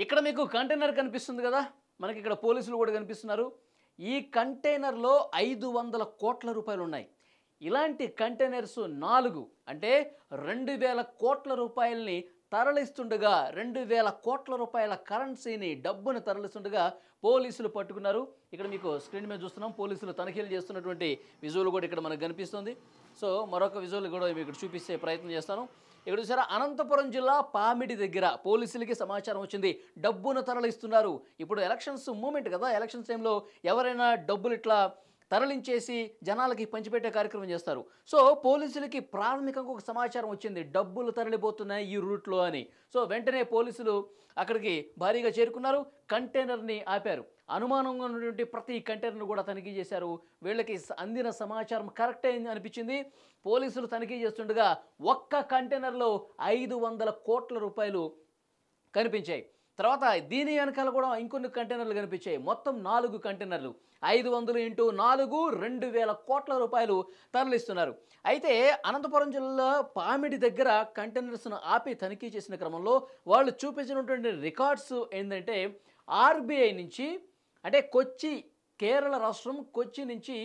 ఇక్కడ మీకు కంటైనర్ కనిపిస్తుంది కదా, మనకి ఇక్కడ పోలీసులు కూడా కనిపిస్తున్నారు. ఈ కంటైనర్లో 500 కోట్ల రూపాయలు ఉన్నాయి. ఇలాంటి కంటైనర్స్ 4 అంటే 2000 కోట్ల రూపాయలని తరలిస్తుండగా 2000 కోట్ల రూపాయల కరెన్సీని డబ్బును తరలిస్తుండగా పోలీసులు పట్టుకున్నారు. ఇక్కడ మీకు స్క్రీన్ మీద చూస్తున్నాం, పోలీసులు తనిఖీలు చేస్తున్నటువంటి విజువల్ కూడా ఇక్కడ మనకు కనిపిస్తుంది. సో మరొక విజువల్ కూడా మీకు చూపిస్తే ప్రయత్నం చేస్తాను. ఇక్కడ చూసారా, అనంతపురం జిల్లా పామిడి దగ్గర పోలీసులకి సమాచారం వచ్చింది, డబ్బును తరలిస్తున్నారు. ఇప్పుడు ఎలక్షన్స్ మూమెంట్ కదా, ఎలక్షన్స్ టైంలో ఎవరైనా డబ్బులు ఇట్లా తరలించేసి జనాలకి పంచిపెట్టే కార్యక్రమం చేస్తారు. సో పోలీసులకి ప్రాథమికంగా ఒక సమాచారం వచ్చింది, డబ్బులు తరలిపోతున్నాయి ఈ రూట్లో అని. సో వెంటనే పోలీసులు అక్కడికి భారీగా చేరుకున్నారు, కంటైనర్ని ఆపారు. అనుమానంగా ఉన్నటువంటి ప్రతి కంటైనర్ను కూడా తనిఖీ చేశారు. వీళ్ళకి అందిన సమాచారం కరెక్టే అనిపించింది. పోలీసులు తనిఖీ చేస్తుండగా ఒక్క కంటైనర్లో 500 కోట్ల రూపాయలు కనిపించాయి. తర్వాత దీని వెనకాల కూడా ఇంకొన్ని కంటైనర్లు కనిపించాయి. మొత్తం 4 కంటైనర్లు, 500 × 4 2000 కోట్ల రూపాయలు తరలిస్తున్నారు. అయితే అనంతపురం జిల్లా పామిడి దగ్గర కంటైనర్స్ను ఆపి తనిఖీ చేసిన క్రమంలో వాళ్ళు చూపించినటువంటి రికార్డ్స్ ఏంటంటే, ఆర్బీఐ నుంచి అంటే కొచ్చి, కేరళ రాష్ట్రం కొచ్చి నుంచి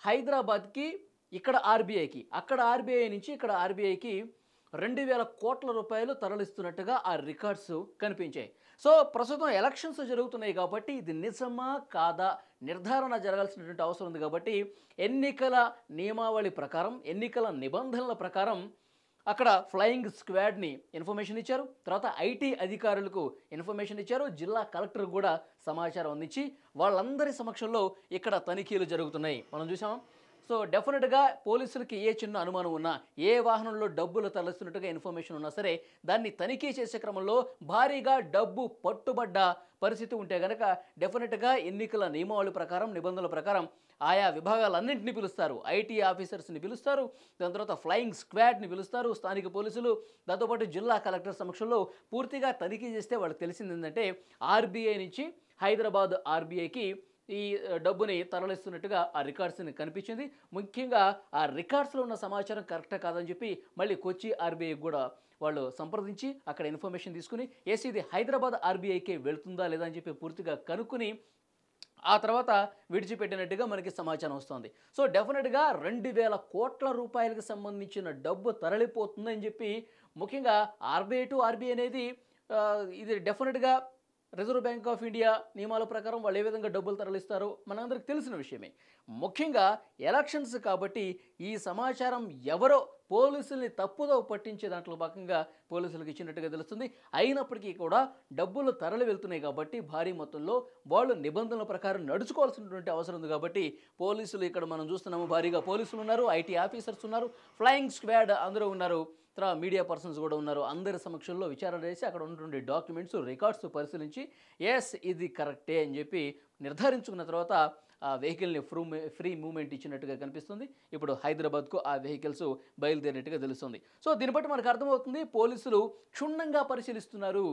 హైదరాబాద్కి, ఇక్కడ ఆర్బీఐకి, అక్కడ ఆర్బీఐ నుంచి ఇక్కడ ఆర్బీఐకి 2000 కోట్ల రూపాయలు తరలిస్తున్నట్టుగా ఆ రికార్డ్స్ కనిపించాయి. సో ప్రస్తుతం ఎలక్షన్స్ జరుగుతున్నాయి కాబట్టి ఇది నిజమా కాదా నిర్ధారణ జరగాల్సినటువంటి అవసరం ఉంది. కాబట్టి ఎన్నికల నియమావళి ప్రకారం, ఎన్నికల నిబంధనల ప్రకారం అక్కడ ఫ్లయింగ్ స్క్వాడ్ని ఇన్ఫర్మేషన్ ఇచ్చారు. తర్వాత ఐటీ అధికారులకు ఇన్ఫర్మేషన్ ఇచ్చారు. జిల్లా కలెక్టర్ కూడా సమాచారం అందించి వాళ్ళందరి సమక్షంలో ఇక్కడ తనిఖీలు జరుగుతున్నాయి. మనం చూసాం. సో డెఫినెట్గా పోలీసులకి ఏ చిన్న అనుమానం ఉన్నా, ఏ వాహనంలో డబ్బులు తరలిస్తున్నట్టుగా ఇన్ఫర్మేషన్ ఉన్నా సరే దాన్ని తనిఖీ చేసే క్రమంలో భారీగా డబ్బు పట్టుబడ్డ పరిస్థితి ఉంటే కనుక డెఫినెట్గా ఎన్నికల నియమావళి ప్రకారం, నిబంధనల ప్రకారం ఆయా విభాగాలన్నింటినీ పిలుస్తారు. ఐటీ ఆఫీసర్స్ని పిలుస్తారు, దాని తర్వాత ఫ్లయింగ్ స్క్వాడ్ని పిలుస్తారు, స్థానిక పోలీసులు, దాంతోపాటు జిల్లా కలెక్టర్ సమక్షంలో పూర్తిగా తనిఖీ చేస్తే వాళ్ళకి తెలిసింది ఏంటంటే ఆర్బీఐ నుంచి హైదరాబాద్ ఆర్బీఐకి ఈ డబ్బుని తరలిస్తున్నట్టుగా ఆ రికార్డ్స్ని కనిపించింది. ముఖ్యంగా ఆ రికార్డ్స్లో ఉన్న సమాచారం కరెక్టా కాదని చెప్పి మళ్ళీ కొచ్చి ఆర్బీఐ కూడా వాళ్ళు సంప్రదించి అక్కడ ఇన్ఫర్మేషన్ తీసుకుని ఇది హైదరాబాద్ ఆర్బీఐకే వెళుతుందా లేదా అని చెప్పి పూర్తిగా కనుక్కుని ఆ తర్వాత విడిచిపెట్టినట్టుగా మనకి సమాచారం వస్తుంది. సో డెఫినెట్గా 2000 కోట్ల రూపాయలకు సంబంధించిన డబ్బు తరలిపోతుందని చెప్పి, ముఖ్యంగా ఆర్బీఐ టు ఆర్బీఐ అనేది ఇది డెఫినెట్గా రిజర్వ్ బ్యాంక్ ఆఫ్ ఇండియా నియమాల ప్రకారం వాళ్ళు ఏ విధంగా డబ్బులు తరలిస్తారో మనందరికి తెలిసిన విషయమే. ముఖ్యంగా ఎలక్షన్స్ కాబట్టి ఈ సమాచారం ఎవరో పోలీసుల్ని తప్పుదో పట్టించే దాంట్లో భాగంగా పోలీసులకు ఇచ్చినట్టుగా తెలుస్తుంది. అయినప్పటికీ కూడా డబ్బులు తరలి వెళ్తున్నాయి కాబట్టి భారీ మొత్తంలో వాళ్ళు నిబంధనల ప్రకారం నడుచుకోవాల్సినటువంటి అవసరం ఉంది. కాబట్టి పోలీసులు ఇక్కడ మనం చూస్తున్నాము, భారీగా పోలీసులు ఉన్నారు, ఐటీ ఆఫీసర్స్ ఉన్నారు, ఫ్లయింగ్ స్క్వాడ్ అందరూ ఉన్నారు, తర్వాత మీడియా పర్సన్స్ కూడా ఉన్నారు. అందరి సమక్షంలో విచారణ చేసి అక్కడ ఉన్నటువంటి డాక్యుమెంట్స్, రికార్డ్స్ పరిశీలించి ఇది కరెక్టే అని చెప్పి నిర్ధారించుకున్న తర్వాత ఆ వెహికల్ని ఫ్రీ మూవ్మెంట్ ఇచ్చినట్టుగా కనిపిస్తుంది. ఇప్పుడు హైదరాబాద్కు ఆ వెహికల్స్ బయలుదేరినట్టుగా తెలుస్తుంది. సో దీన్ని బట్టి మనకు అర్థమవుతుంది, పోలీసులు క్షుణ్ణంగా పరిశీలిస్తున్నారు.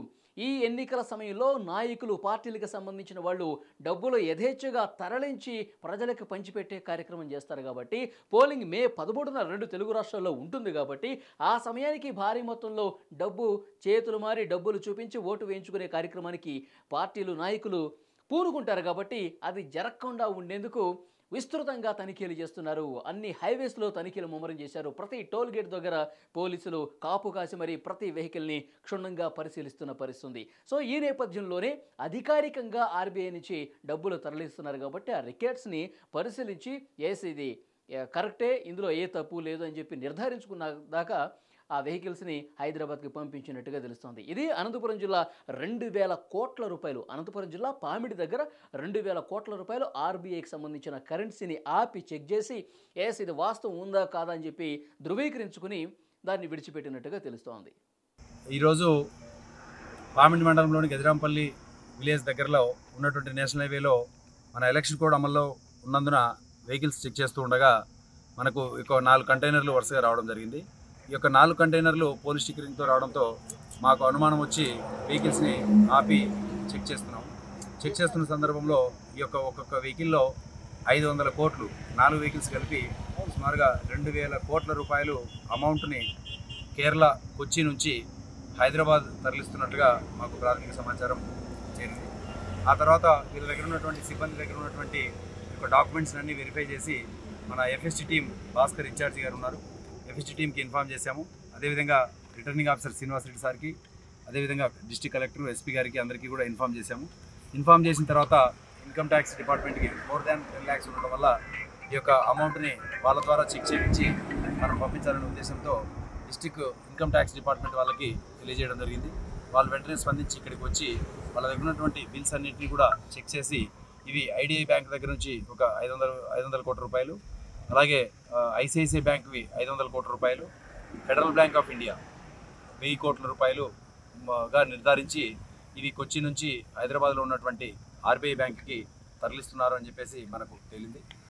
ఈ ఎన్నికల సమయంలో నాయకులు, పార్టీలకు సంబంధించిన వాళ్ళు డబ్బులు యథేచ్ఛగా తరలించి ప్రజలకు పంచిపెట్టే కార్యక్రమం చేస్తారు. కాబట్టి పోలింగ్ మే 13న 2 తెలుగు రాష్ట్రాల్లో ఉంటుంది. కాబట్టి ఆ సమయానికి భారీ మొత్తంలో డబ్బు చేతులు మారి డబ్బులు చూపించి ఓటు వేయించుకునే కార్యక్రమానికి పార్టీలు, నాయకులు పూనుకుంటారు. కాబట్టి అది జరగకుండా ఉండేందుకు విస్తృతంగా తనిఖీలు చేస్తున్నారు. అన్ని హైవేస్లో తనిఖీలు ముమ్మరం చేశారు. ప్రతి టోల్ గేట్ దగ్గర పోలీసులు కాపు కాసి మరి ప్రతి వెహికల్ని క్షుణ్ణంగా పరిశీలిస్తున్న పరిస్థితి. సో ఈ నేపథ్యంలోనే అధికారికంగా ఆర్బీఐ నుంచి డబ్బులు తరలిస్తున్నారు. కాబట్టి ఆ రికార్డ్స్ని పరిశీలించి ఇది కరెక్టే, ఇందులో ఏ తప్పు లేదు అని చెప్పి నిర్ధారించుకున్న దాకా ఆ వెహికల్స్ని హైదరాబాద్కి పంపించినట్టుగా తెలుస్తోంది. ఇది అనంతపురం జిల్లా 2000 కోట్ల రూపాయలు, అనంతపురం జిల్లా పామిడి దగ్గర 2000 కోట్ల రూపాయలు ఆర్బీఐకి సంబంధించిన కరెన్సీని ఆపి చెక్ చేసి ఇది వాస్తవం ఉందా కాదా అని చెప్పి ధృవీకరించుకుని దాన్ని విడిచిపెట్టినట్టుగా తెలుస్తోంది. ఈరోజు పామిడి మండలంలోని గదిరాంపల్లి విలేజ్ దగ్గరలో ఉన్నటువంటి నేషనల్ హైవేలో మన ఎలక్షన్ కోడ్ అమల్లో ఉన్నందున వెహికల్స్ చెక్ చేస్తూ ఉండగా మనకు 4 కంటైనర్లు వరుసగా రావడం జరిగింది. ఈ 4 కంటైనర్లు పోలీస్ స్టిక్కరింగ్తో రావడంతో మాకు అనుమానం వచ్చి వెహికల్స్ని ఆపి చెక్ చేస్తున్నాం. చెక్ చేస్తున్న సందర్భంలో ఒక్కొక్క వెహికల్లో 500 కోట్లు, 4 వెహికల్స్ కలిపి సుమారుగా 2000 కోట్ల రూపాయలు అమౌంట్ని కేరళ కొచ్చి నుంచి హైదరాబాద్ తరలిస్తున్నట్టుగా మాకు ప్రాథమిక సమాచారం చేరింది. ఆ తర్వాత వీళ్ళ దగ్గర ఉన్నటువంటి సిబ్బంది దగ్గర ఉన్నటువంటి డాక్యుమెంట్స్ అన్నీ వెరిఫై చేసి మన ఎఫ్ఎస్టీ టీం భాస్కర్ ఇన్ఛార్జి గారు ఉన్నారు, ఎఫ్ఎస్టీ టీంకి ఇన్ఫామ్ చేశాము. అదేవిధంగా రిటర్నింగ్ ఆఫీసర్ శ్రీనివాస్ రెడ్డి సార్కి, అదేవిధంగా డిస్ట్రిక్ట్ కలెక్టర్, ఎస్పీ గారికి అందరికీ కూడా ఇన్ఫామ్ చేశాము. ఇన్ఫామ్ చేసిన తర్వాత ఇన్కమ్ ట్యాక్స్ డిపార్ట్మెంట్కి మోర్ దాన్ 10 lakhs ఉండడం వల్ల ఈ యొక్క అమౌంట్ని వాళ్ళ ద్వారా చెక్ చేయించి మనం పంపించాలనే ఉద్దేశంతో డిస్ట్రిక్ట్ ఇన్కమ్ ట్యాక్స్ డిపార్ట్మెంట్ వాళ్ళకి తెలియజేయడం జరిగింది. వాళ్ళు వెంటనే స్పందించి ఇక్కడికి వచ్చి వాళ్ళ దగ్గర ఉన్నటువంటి బిల్స్ అన్నింటినీ కూడా చెక్ చేసి ఇవి ఐడిఐ బ్యాంక్ దగ్గర నుంచి ఒక 500 కోట్ల రూపాయలు, అలాగే ఐసిఐసిఐ బ్యాంక్వి 500 కోట్ల రూపాయలు, ఫెడరల్ బ్యాంక్ ఆఫ్ ఇండియా 1000 కోట్ల రూపాయలుగా నిర్ధారించి ఇవి కొచ్చి నుంచి హైదరాబాద్లో ఉన్నటువంటి ఆర్బీఐ బ్యాంక్కి తరలిస్తున్నారు అని చెప్పేసి మనకు తేలింది.